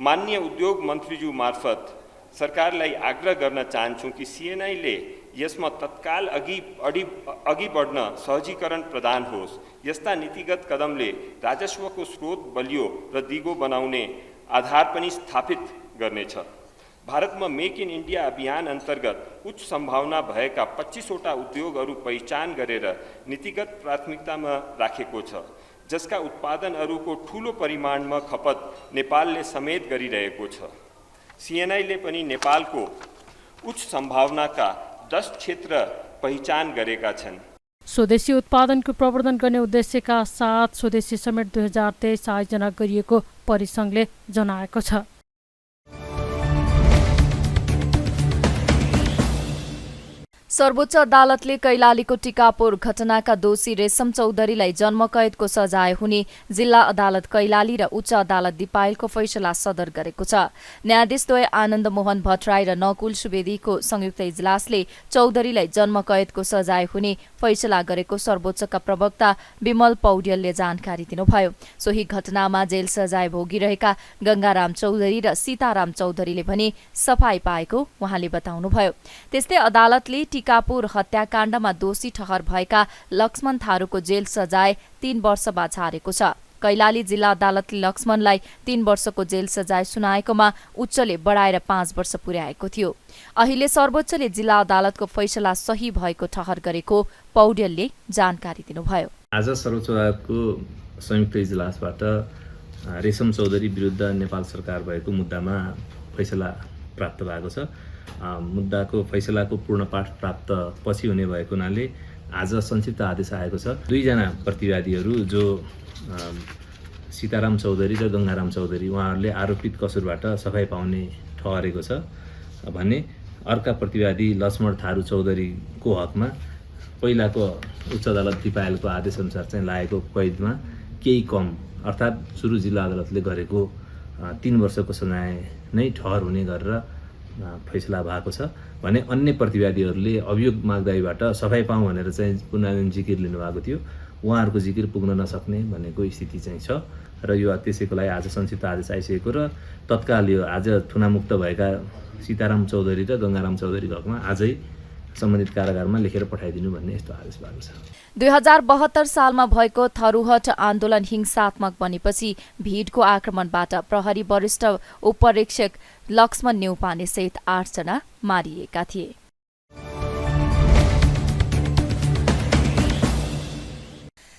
माननीय उद्योग मन्त्रीज्यू मार्फत सरकारलाई आग्रह गर्न चाहन्छौँ कि सीएनआईले यसमा तत्काल अघि बढ्न सहजीकरण प्रदान होस्। यस्ता नीतिगत कदमले राजस्वको स्रोत बलियो र दिगो बनाउने आधार पनि स्थापित गर्नेछ। भारतमा मेक इन इन्डिया अभियान अन्तर्गत उच्च सम्भावना भएका 25वटा उद्योगहरू पहिचान गरेर नीतिगत प्राथमिकतामा राखेको छ, जसका उत्पादनहरूको ठूलो परिमाणमा खपत नेपालले समेत गरिरहेको छ। सीएनआईले पनि नेपालको उच्च सम्भावनाका 10 क्षेत्र पहिचान गरेका छन्। स्वदेशी उत्पादनको प्रवर्धन गर्ने उद्देश्यका साथ स्वदेशी समिट 2023 आयोजना गरिएको परिसङ्घले जनाएको छ। सर्वोच्च अदालतले कैलालीको टिकापुर घटनाका दोषी रेशम चौधरीलाई जन्मकैदको सजाय हुने जिल्ला अदालत कैलाली र उच्च अदालत दिपायलको फैसला सदर गरेको छ। न्यायाधीशद्वय आनन्द मोहन भट्टराई र नकुल सुवेदीको संयुक्त इजलासले चौधरीलाई जन्मकैदको सजाय हुने फैसला गरेको सर्वोच्चका प्रवक्ता विमल पौड्यलले जानकारी दिनुभयो। सोही घटनामा जेल सजाय भोगिरहेका गंगाराम चौधरी र सीताराम चौधरीले भने सफाई पाएको उहाँले बताउनुभयो। त्यस्तै अदालतले टिकापुर हत्याकाण्डमा दोषी ठहर भएका लक्ष्मण थारूको जेल सजाय 3 वर्षमा झारेको छ। कैलाली जिल्ला अदालतले लक्ष्मणलाई 3 वर्षको जेल सजाय सुनाएकोमा उच्चले बढाएर 5 वर्ष पुर्याएको थियो। अहिले सर्वोच्चले जिल्ला अदालतको फैसला सही भएको ठहर गरेको पौड्यलले जानकारी दिनुभयो। आज सर्वोच्च अदालतको संयुक्त इजलासबाट रेशम चौधरी विरुद्ध नेपाल सरकार भएको मुद्दामा फैसला प्राप्त भएको छ। मुद्दाको फैसलाको पूर्ण पाठ प्राप्त पछि हुने भएको हुनाले आज संक्षिप्त आदेश आएको छ। 2 जना प्रतिवादीहरू जो सीताराम चौधरी र गंगाराम चौधरी उहाँहरूले आरोपित कसुरबाट सफाई पाउने ठहरेको छ भने अर्का प्रतिवादी लक्ष्मण थारू चौधरीको हकमा पहिलाको उच्च अदालत दिपायलको आदेशअनुसार चाहिँ लागेको कैदमा केही कम अर्थात् सुरु जिल्ला अदालतले गरेको 3 वर्षको सजाय नै ठहर हुने गरेर फैसला भएको छ भने अन्य प्रतिवादीहरूले अभियोग माग्दाबाट सफाई पाऊँ भनेर चाहिँ पुनः जिकिर लिनुभएको थियो। उहाँहरूको जिकिर पुग्न नसक्ने भनेको स्थिति चाहिँ छ र यो त्यसैको लागि आज संक्षिप्त आदेश आइसकेको र तत्काल यो आज थुनामुक्त भएका सीताराम चौधरी र गंगाराम चौधरीको हकमा आजै सम्बन्धित कारागारमा लेखेर पठाइदिनु भन्ने यस्तो आदेश भएको छ। 2072 सालमा भएको थरूहट आन्दोलन हिंसात्मक बनेपछि भीडको आक्रमणबाट प्रहरी वरिष्ठ उपरीक्षक लक्ष्मण न्यौपाने सहित 8 जना मारिएका थिए।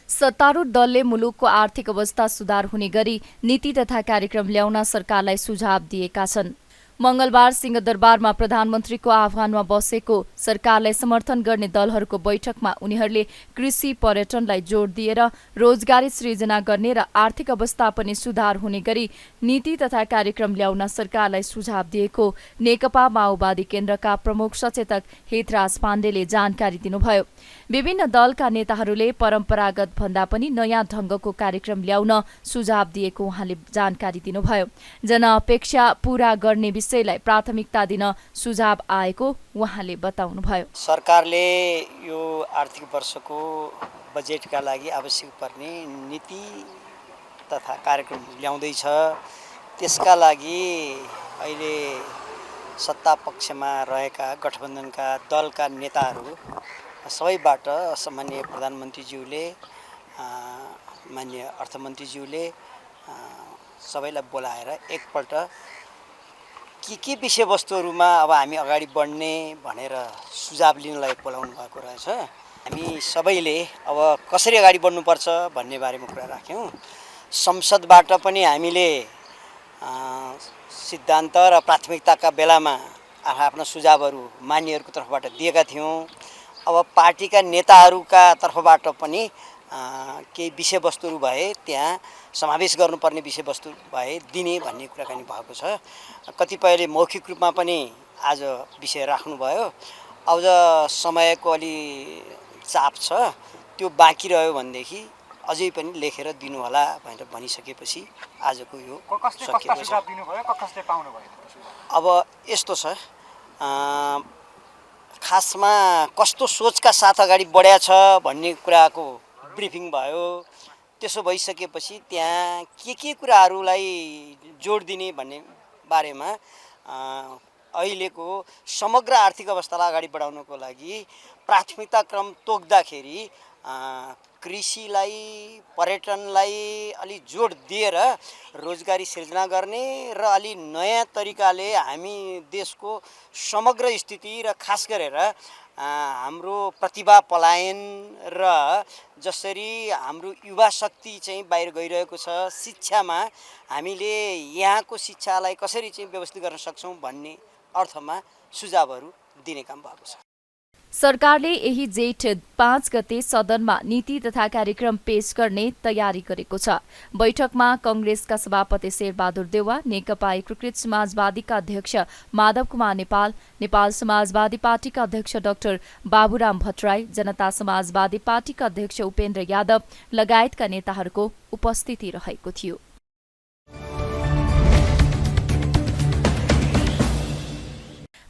सत्तारूढ दलले मुलुकको आर्थिक अवस्था सुधार हुने गरी नीति तथा कार्यक्रम ल्याउन सरकारलाई सुझाव दिएका छन्। मंगलबार सिंहदरबारमा प्रधानमन्त्रीको आह्वानमा बसेको सरकारलाई समर्थन गर्ने दलहरूको बैठकमा उनीहरूले कृषि पर्यटनलाई जोड दिएर रोजगारी सृजना गर्ने र आर्थिक अवस्था पनि सुधार हुने गरी नीति तथा कार्यक्रम ल्याउन सरकारलाई सुझाव दिएको नेकपा माओवादी केन्द्रका प्रमुख सचेतक हितराज पाण्डेले जानकारी दिनुभयो। विभिन्न दलका नेताहरूले परम्परागत भन्दा पनि नयाँ ढंगको कार्यक्रम ल्याउन सुझाव दिएको उहाँले जानकारी दिनुभयो। जनअपेक्षा पूरा गर्ने विषयलाई प्राथमिकता दिन सुझाव आएको उहाँले बताउनुभयो। सरकारले यो आर्थिक वर्षको बजेटका लागि आवश्यक पर्ने नीति तथा कार्यक्रम ल्याउँदैछ। त्यसका लागि अहिले सत्ता पक्षमा रहेका गठबन्धनका दलका नेताहरू सबैबाट सम्माननीय प्रधानमन्त्रीज्यूले माननीय अर्थमन्त्रीज्यूले सबैलाई बोलाएर एकपल्ट के विषयवस्तुहरूमा अब हामी अगाडि बढ्ने भनेर सुझाव लिनलाई बोलाउनु भएको रहेछ। हामी सबैले अब कसरी अगाडि बढ्नुपर्छ भन्ने बारेमा कुरा राख्यौँ। संसदबाट पनि हामीले सिद्धान्त र प्राथमिकताका बेलामा आफ्ना सुझावहरू मान्यहरूको तर्फबाट दिएका थियौँ। अब पार्टीका नेताहरूका तर्फबाट पनि केही विषयवस्तुहरू भए त्यहाँ समावेश गर्नुपर्ने विषयवस्तु भए दिने भन्ने कुराकानी भएको छ। कतिपयले मौखिक रूपमा पनि आज विषय राख्नुभयो। अब समयको अलि चाप छ, त्यो बाँकी रह्यो भनेदेखि अझै पनि लेखेर दिनु होला भनेर भनिसकेपछि आजको यो सकिएको छ। अब यस्तो छ, खासमा कस्तो सोचका साथ अगाडि बढ्या छ भन्ने कुराको ब्रिफिङ भयो। त्यसो भइसकेपछि त्यहाँ के कुराहरूलाई जोड दिने भन्ने बारेमा अहिलेको समग्र आर्थिक अवस्थालाई अगाडि बढाउनको लागि प्राथमिकता क्रम तोक्दाखेरि कृषिलाई पर्यटनलाई अलि जोड दिएर रोजगारी सिर्जना गर्ने र अलि नयाँ तरिकाले हामी देशको समग्र स्थिति र खास गरेर हाम्रो प्रतिभा पलायन र जसरी हाम्रो युवा शक्ति चाहिँ बाहिर गइरहेको छ, शिक्षामा हामीले यहाँको शिक्षालाई कसरी चाहिँ व्यवस्थित गर्न सक्छौँ भन्ने अर्थमा सुझावहरू दिने काम भएको छ। सरकारले यही जेठ 5 गते सदनमा नीति तथा कार्यक्रम पेश गर्ने तयारी गरेको छ। बैठकमा कंग्रेसका सभापति शेरबहादुर देउवा, नेकपा एकीकृत समाजवादीका अध्यक्ष माधव कुमार नेपाल, नेपाल समाजवादी पार्टीका अध्यक्ष डाक्टर बाबुराम भट्टराई, जनता समाजवादी पार्टीका अध्यक्ष उपेन्द्र यादव लगायतका नेताहरूको उपस्थिति रहेको थियो।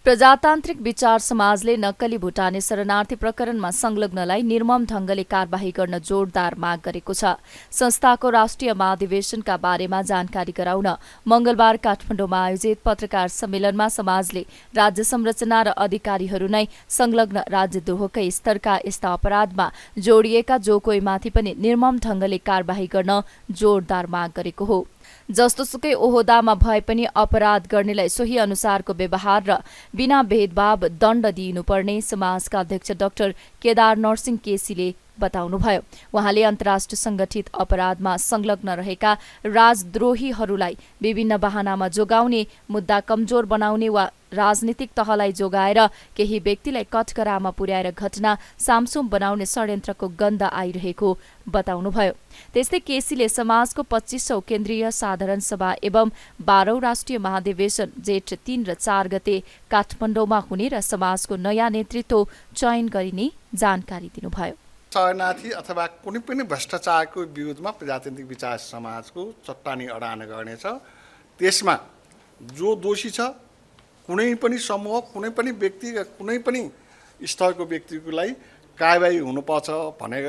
प्रजातान्त्रिक विचार समाजले नक्कली भुटानी शरणार्थी प्रकरणमा संलग्नलाई निर्मम ढंगले कार्यवाही गर्न जोरदार माग गरेको छ। संस्थाको राष्ट्रिय महाधिवेशनका बारेमा जानकारी गराउन मंगलबार काठमाडौँमा आयोजित पत्रकार सम्मेलनमा समाजले राज्य संरचना र अधिकारीहरू नै संलग्न राज्यद्रोहकै स्तरका यस्ता अपराधमा जोडिएका जो कोहीमाथि पनि निर्मम ढंगले कार्यवाही गर्न जोरदार माग गरेको हो। जस्तोसुकै ओहोदामा भए पनि अपराध गर्नेलाई सोही अनुसारको व्यवहार र बिना भेदभाव दण्ड दिइनुपर्ने समाजका अध्यक्ष डाक्टर केदार नरसिंह केसीले बताउनुभयो। उहाँले अन्तर्राष्ट्रिय संगठित अपराधमा संलग्न रहेका राजद्रोहीहरूलाई विभिन्न बहानामा जोगाउने, मुद्दा कमजोर बनाउने वा राजनीतिक तहलाई जोगाएर केही व्यक्तिलाई कठघरामा पुर्याएर घटना सामसुम बनाउने षड्यन्त्रको गन्ध आइरहेको बताउनुभयो। त्यस्तै केसीले समाजको 25औं केन्द्रीय साधारण सभा एवं 12औं राष्ट्रिय महाधिवेशन जेठ 3 र 4 गते काठमाडौँमा हुने र समाजको नयाँ नेतृत्व चयन गरिने जानकारी दिनुभयो। शरणार्थी अथवा कुनै पनि भ्रष्टाचारको विरुद्धमा प्रजातान्त्रिक विचार समाजको चट्टानी अडान गर्नेछ। त्यसमा जो दोषी छ, कुनै पनि समूह, कुनै पनि व्यक्ति, कुनै पनि स्तरको व्यक्तिलाई कारबाही हुनुपर्छ भनेर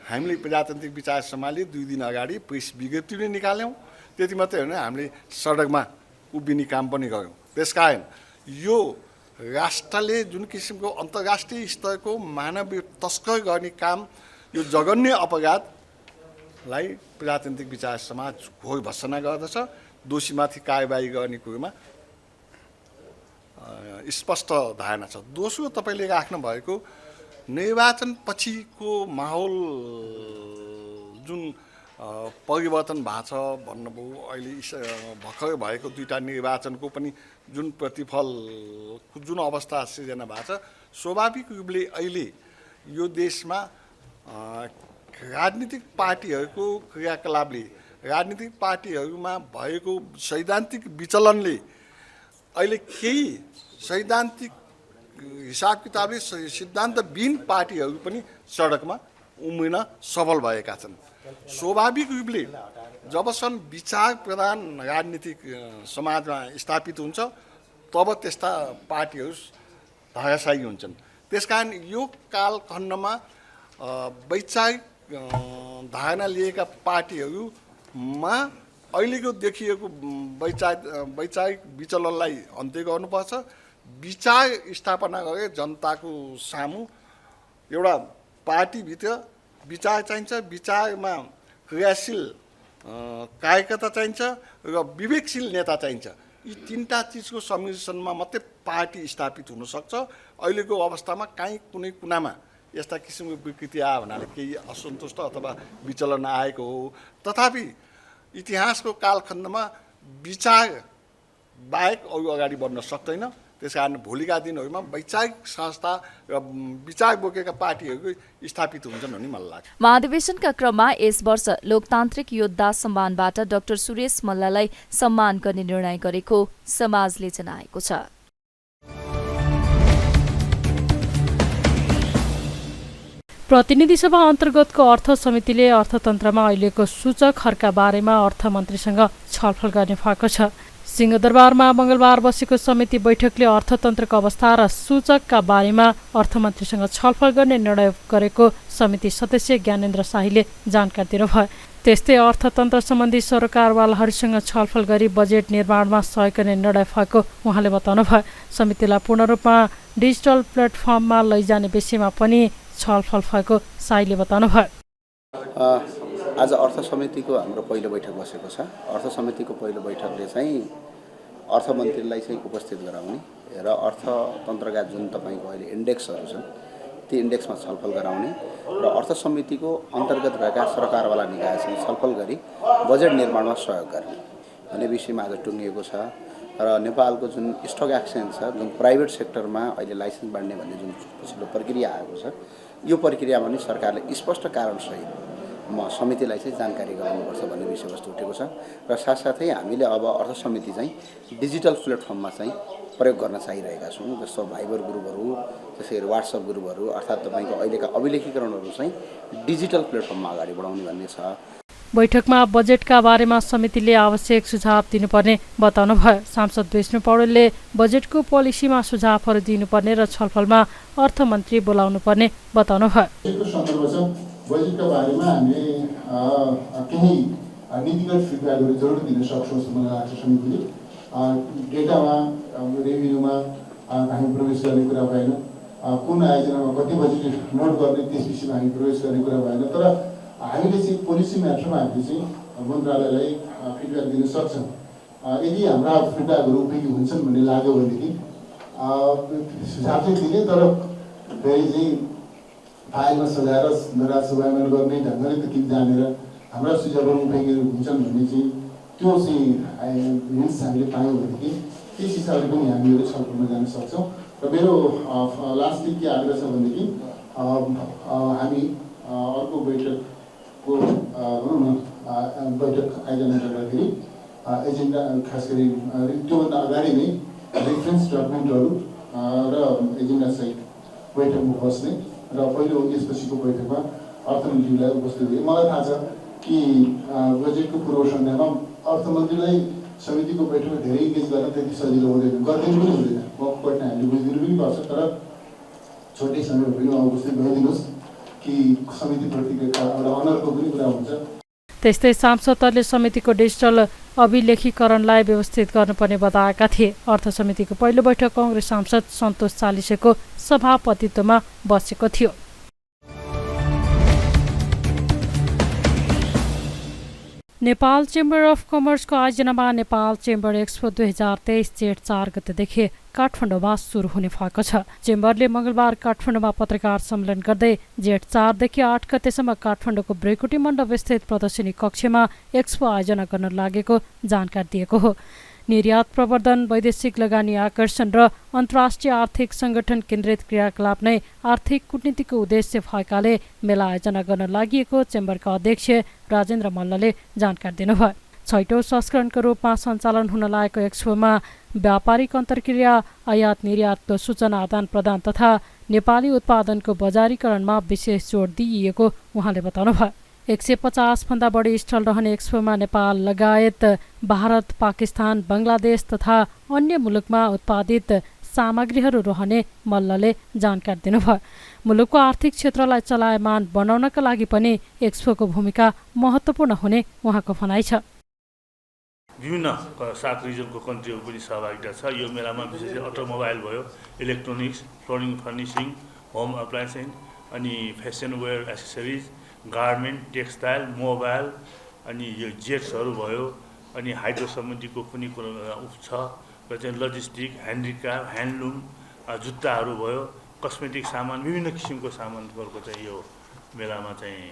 हामीले प्रजातान्त्रिक विचार समाजले 2 दिन अगाडि प्रेस विज्ञप्ति पनि निकाल्यौँ। त्यति मात्रै होइन, हामीले सडकमा उभिने काम पनि गऱ्यौँ। त्यसकारण यो राष्ट्रले जुन किसिमको अन्तर्राष्ट्रिय स्तरको मानवीय तस्कर गर्ने काम, यो जघन्य अपराधलाई प्रजातान्त्रिक विचार समाज घोर भर्त्सना गर्दछ। दोषीमाथि कारबाही गर्ने कुरोमा स्पष्ट धारणा छ। दोस्रो, तपाईँले राख्नु भएको निर्वाचन पछिको माहौल जुन परिवर्तन भएको छ भन्नुभयो, अहिले भर्खर भएको 2टा निर्वाचनको पनि जुन प्रतिफल, जुन अवस्था सिर्जना भएको छ, स्वाभाविक रूपले अहिले यो देशमा राजनीतिक पार्टीहरूको क्रियाकलापले, राजनीतिक पार्टीहरूमा भएको सैद्धान्तिक विचलनले अहिले केही सैद्धान्तिक हिसाब किताबले सिद्धान्तविहीन पार्टीहरू पनि सडकमा उम्रिन सफल भएका छन्। स्वाभाविक रूपले जबसम्म विचार प्रधान राजनीतिक समाजमा स्थापित हुन्छ तब त्यस्ता पार्टीहरू धराशायी हुन्छन्। त्यसकारण यो कालखण्डमा वैचारिक धारणा लिएका पार्टीहरूमा अहिलेको देखिएको वैचारिक विचलनलाई अन्त्य गर्नुपर्छ। विचार स्थापना गरे जनताको सामु एउटा पार्टीभित्र विचार चाहिन्छ, विचारमा क्रियाशील कार्यकर्ता चाहिन्छ र विवेकशील नेता चाहिन्छ। यी 3टा चिजको सम्मिश्रणमा मात्रै पार्टी स्थापित हुनसक्छ। अहिलेको अवस्थामा काहीँ कुनै कुनामा यस्ता किसिमको विकृति आयो भन्नाले केही असन्तुष्ट अथवा विचलन आएको हो। तथापि इतिहासको कालखण्डमा विचार बाहेक अरू अगाडि बढ्न सक्दैन। त्यसकारण भोलिका दिनहरूमा वैचारिक संस्था र विचार बोकेका पार्टीहरू स्थापित हुन्छन् भन्ने मलाई लाग्छ। महाधिवेशनका क्रममा यस वर्ष लोकतान्त्रिक योद्धा सम्मानबाट डाक्टर सुरेश मल्ललाई सम्मान गर्ने निर्णय गरेको समाजले जनाएको छ। प्रतिनिधि सभा अन्तर्गतको अर्थ समितिले अर्थतन्त्रमा अहिलेको सूचकहरूका बारेमा अर्थमन्त्रीसँग छलफल गर्ने भएको छ। सिंहदरबारमा मंगलबार बसेको समिति बैठकले अर्थतन्त्रको अवस्था र सूचकका बारेमा अर्थमन्त्रीसँग छलफल गर्ने निर्णय गरेको समिति सदस्य ज्ञानेन्द्र शाहीले जानकारी दिनुभयो। त्यस्तै अर्थतन्त्र सम्बन्धी सरकारवालाहरूसँग छलफल गरी बजेट निर्माणमा सहयोग गर्ने निर्णय भएको उहाँले बताउनुभयो। समितिलाई पूर्ण रूपमा डिजिटल प्लेटफर्ममा लैजाने विषयमा पनि छलफल भएको शाहीले बताउनुभयो। आज अर्थ समितिको हाम्रो पहिलो बैठक बसेको छ। अर्थ समितिको पहिलो बैठकले चाहिँ अर्थमन्त्रीलाई चाहिँ उपस्थित गराउने र अर्थतन्त्रका जुन तपाईँको अहिले इन्डेक्सहरू छन् ती इन्डेक्समा छलफल गराउने र अर्थ समितिको अन्तर्गत भएका सरकारवाला निकायसँग छलफल गरी बजेट निर्माणमा सहयोग गर्ने भन्ने विषयमा आज टुङ्गिएको छ। र नेपालको जुन स्टक एक्सचेन्ज छ, जुन प्राइभेट सेक्टरमा अहिले लाइसेन्स बाँड्ने भन्ने जुन पछिल्लो प्रक्रिया आएको छ, यो प्रक्रियामा पनि सरकारले स्पष्ट कारणसहित समितिलाई चाहिँ जानकारी गराउनुपर्छ भन्ने विषयवस्तु उठेको छ। र साथसाथै हामीले अब अर्थ समिति चाहिँ डिजिटल प्लेटफर्ममा चाहिँ प्रयोग गर्न चाहिरहेका छौँ, जस्तो भाइबर ग्रुपहरू, त्यसै गरी वाट्सएप ग्रुपहरू, अर्थात् तपाईँको अहिलेका अभिलेखीकरणहरू चाहिँ डिजिटल प्लेटफर्ममा अगाडि बढाउने भन्ने छ। बैठकमा बजेटका बारेमा समितिले आवश्यक सुझाव दिनुपर्ने बताउनु भयो। सांसद विष्णु पौडेलले बजेटको पोलिसीमा सुझावहरू दिनुपर्ने र छलफलमा अर्थमन्त्री बोलाउनु पर्ने बताउनु भयो। बजेटका बारेमा हामीले केही नीतिगत फिडब्याकहरू जरुर दिन सक्छौँ जस्तो मलाई लाग्छ। समितिले डेटामा, रेभिन्यूमा हामी प्रवेश गर्ने कुरा भएन, कुन आयोजनामा कति बजेट नोट गर्ने त्यस विषयमा हामी प्रवेश गर्ने कुरा भएन। तर हामीले चाहिँ पोलिसी म्याटरमा हामीले चाहिँ मन्त्रालयलाई फिडब्याक दिन सक्छौँ। यदि हाम्रा फिडब्याकहरू उपयोगी हुन्छन् भन्ने लाग्यो भनेदेखि सुझाव चाहिँ दिने, तर फेरि चाहिँ फाइलमा सजाएर राजसभामा गर्ने ढङ्गले त किन जानेर हाम्रा सुझावहरू उपयोगी हुन्छन् भन्ने चाहिँ त्यो चाहिँ हिन्ट्स हामीले पायौँ भनेदेखि त्यस हिसाबले पनि हामीहरू छलफलमा जान सक्छौँ। र मेरो लास्टली के आग्रह छ भनेदेखि हामी अर्को बैठकको भनौँ न बैठक आयोजना गर्दाखेरि एजेन्डा खास गरी त्योभन्दा अगाडि नै रेफरेन्स डकुमेन्टहरू र एजेन्डासहित बैठकमा बस्ने र पहिलो यसपछिको बैठकमा अर्थमन्त्रीलाई उपस्थित हुने। मलाई थाहा छ कि बजेटको पूर्व सन्ध्यामा अर्थमन्त्रीलाई समितिको बैठकमा धेरै इङ्गेज गर्न त्यति सजिलो हुँदैन, गरिदिनु पनि हुँदैन, पटना हामीले बुझिदिनु पनि पर्छ। तर छोटै समय भए पनि उपस्थित भइदिनुहोस् कि समितिप्रतिको एउटा अनरको पनि कुरा हुन्छ। त्यस्तै सांसदहरूले समितिको डिजिटल अभिलेखीकरणलाई व्यवस्थित गर्नुपर्ने बताएका थिए। अर्थ समितिको पहिलो बैठक कांग्रेस सांसद सन्तोष चालिसेको सभापतित्वमा बसेको थियो। नेपाल चेम्बर अफ कमर्सको आयोजनामा नेपाल चेम्बर एक्सपो 2023 जेठ 4 गतेदेखि काठमाडौँमा सुरु हुने भएको छ। चेम्बरले मंगलबार काठमाडौँमा पत्रकार सम्मेलन गर्दै जेठ 4 देखि 8 गतेसम्म काठमाडौँको ब्रेकुटी मण्डप स्थित प्रदर्शनी कक्षमा एक्सपो आयोजना गर्न लागेको जानकारी दिएको हो। निर्यात प्रवर्धन, वैदेशिक लगानी आकर्षण र अन्तर्राष्ट्रिय आर्थिक संगठन केन्द्रित क्रियाकलाप नै आर्थिक कूटनीतिको उद्देश्य भएकाले मेला आयोजना गर्न लागि चेम्बरका अध्यक्ष राजेन्द्र मल्लले जानकारी दिनुभयो। 6औं संस्करणको रूपमा सञ्चालन हुन लागेको एक्सपोमा व्यापारिक अन्तर्क्रिया, आयात निर्यातको सूचना आदान प्रदान तथा नेपाली उत्पादनको बजारीकरणमा विशेष जोड दिइएको उहाँले बताउनुभयो। 150 भन्दा बढी स्टल रहने एक्सपोमा नेपाल लगायत भारत, पाकिस्तान, बंगलादेश तथा अन्य मुलुकमा उत्पादित सामग्रीहरू रहने मल्लले जानकारी दिनुभयो। मुलुकको आर्थिक क्षेत्रलाई चलायमान बनाउनका लागि पनि एक्सपोको भूमिका महत्त्वपूर्ण हुने उहाँको भनाइ छ। विभिन्न 7 रिजनको कन्ट्रीहरू पनि सहभागिता छ। यो मेलामा विशेष अटोमोबाइल भयो, electronics, flooring, furnishing, home appliances, अनि fashion wear, accessories, garment, textile, mobile, अनि यो जेट्सहरू भयो, अनि हाइड्रो सम्बन्धीको पनि छ, र चाहिँ लजिस्टिक, ह्यान्डिक्राफ्ट, ह्यान्डलुम, जुत्ताहरू भयो, कस्मेटिक सामान, विभिन्न किसिमको सामानहरूको चाहिँ यो मेलामा चाहिँ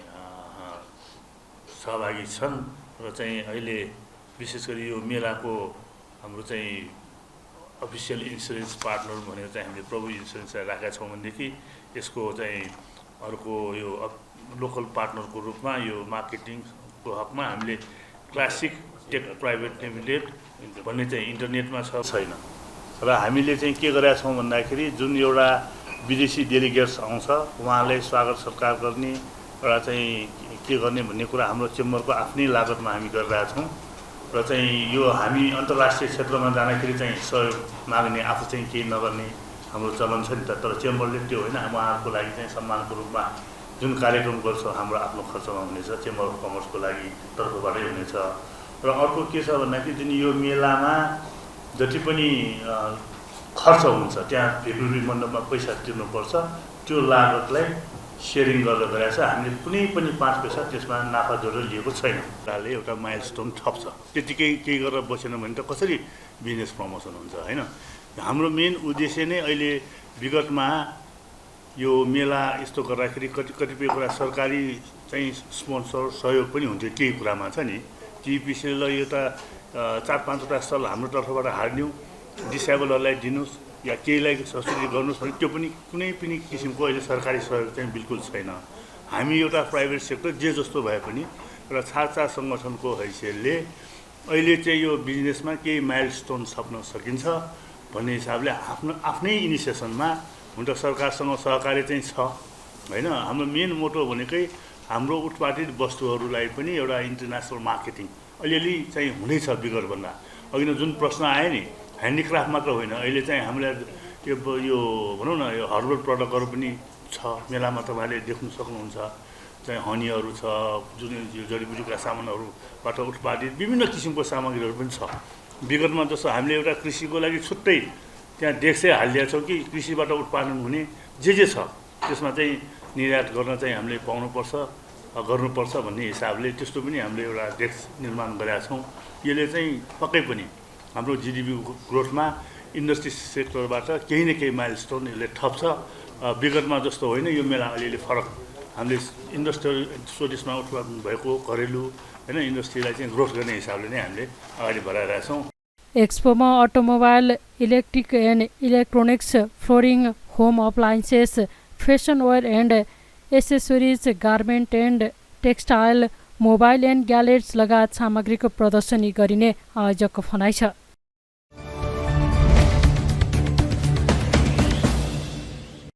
सहभागी छन्। र चाहिँ अहिले विशेष गरी यो मेलाको हाम्रो चाहिँ अफिसियल इन्सुरेन्स पार्टनर भनेर चाहिँ हामीले प्रभु इन्सुरेन्सलाई राखेका छौँ भनेदेखि यसको चाहिँ अर्को यो लोकल पार्टनरको रूपमा यो मार्केटिङको हकमा हामीले क्लासिक टेक प्राइभेट लिमिटेड भन्ने चाहिँ इन्टरनेटमा छैन। र हामीले चाहिँ के गरेका छौँ भन्दाखेरि जुन एउटा विदेशी डेलिगेट्स आउँछ उहाँलाई स्वागत सत्कार गर्ने एउटा चाहिँ के गर्ने भन्ने कुरा हाम्रो चेम्बरको आफ्नै लागतमा हामी गरिरहेका छौँ। र चाहिँ यो हामी अन्तर्राष्ट्रिय क्षेत्रमा जाँदाखेरि चाहिँ सहयोग माग्ने, आफू चाहिँ केही नगर्ने हाम्रो चलन छ नि त। तर चेम्बरले त्यो होइन, उहाँहरूको लागि चाहिँ सम्मानको रूपमा जुन कार्यक्रम गर्छ हाम्रो आफ्नो खर्चमा हुनेछ, चेम्बर अफ कमर्सको लागि तर्फबाटै हुनेछ। र अर्को के छ भन्दाखेरि जुन यो मेलामा जति पनि खर्च हुन्छ त्यहाँ भेकुटी मण्डपमा पैसा तिर्नुपर्छ, त्यो लागतलाई सेयरिङ गरेर गराएको छ। हामीले कुनै पनि 5 पैसा त्यसमा नाफा जोडेर लिएको छैन। त्यसले एउटा माइलस्टोन थप्छ, त्यतिकै केही गरेर बसेन भने त कसरी बिजनेस प्रमोसन हुन्छ होइन। हाम्रो मेन उद्देश्य नै अहिले विगतमा यो मेला यस्तो गर्दाखेरि कतिपय कुरा सरकारी चाहिँ स्पोन्सर सहयोग पनि हुन्थ्यो, केही कुरामा छ नि। टिपिसीलाई यो त 4-5वटा स्टल हाम्रो तर्फबाट हालिदिउँ, डिसेबलहरूलाई दिनुहोस् या केहीलाई सब्सिडी गर्नुहोस् भने त्यो पनि कुनै पनि किसिमको अहिले सरकारी सहयोग चाहिँ बिल्कुल छैन। हामी एउटा प्राइभेट सेक्टर जे जस्तो भए पनि र छात्र सङ्गठनको हैसियतले अहिले चाहिँ यो बिजनेसमा केही माइलस्टोन छप्न सकिन्छ भन्ने हिसाबले आफ्नै इनिसिएसनमा हुन त सरकारसँग सहकार्य चाहिँ छ होइन। हाम्रो मेन मोटो भनेकै हाम्रो उत्पादित वस्तुहरूलाई पनि एउटा इन्टरनेसनल मार्केटिङ अलिअलि चाहिँ हुँदैछ विगतभन्दा। अघि नै जुन प्रश्न आयो नि, ह्यान्डिक्राफ्ट मात्र होइन, अहिले चाहिँ हामीलाई यो भनौँ न यो हर्बल प्रडक्टहरू पनि छ मेलामा, तपाईँले देख्न सक्नुहुन्छ। चाहिँ हनीहरू छ, जुन यो जडीबुटीका सामानहरूबाट उत्पादित विभिन्न किसिमको सामग्रीहरू पनि छ। विगतमा जस्तो हामीले एउटा कृषिको लागि छुट्टै त्यहाँ डेस्कै हालिदिएका छौँ कि कृषिबाट उत्पादन हुने जे छ त्यसमा चाहिँ निर्यात गर्न चाहिँ हामीले पाउनुपर्छ, गर्नुपर्छ भन्ने हिसाबले त्यस्तो पनि हामीले एउटा डेस्क निर्माण गरेका छौँ। यसले चाहिँ पक्कै पनि हाम्रो जिडिपी ग्रोथमा इन्डस्ट्री सेक्टरबाट केही न केही माइलस्टोन यसले थप्छ। विगतमा जस्तो होइन, यो मेला अलिअलि फरक हामीले इन्डस्ट्रियल स्वदेशमा उत्पादन भएको घरेलु होइन इन्डस्ट्रीलाई चाहिँ ग्रोथ गर्ने हिसाबले नै हामीले अगाडि बढाइरहेका छौँ। एक्सपोमा automobile, electric and electronics, flooring, home appliances, fashion wear and accessories, garment and textile, mobile and gadgets लगायत सामग्रीको प्रदर्शनी गरिने आयोजकको भनाइ छ।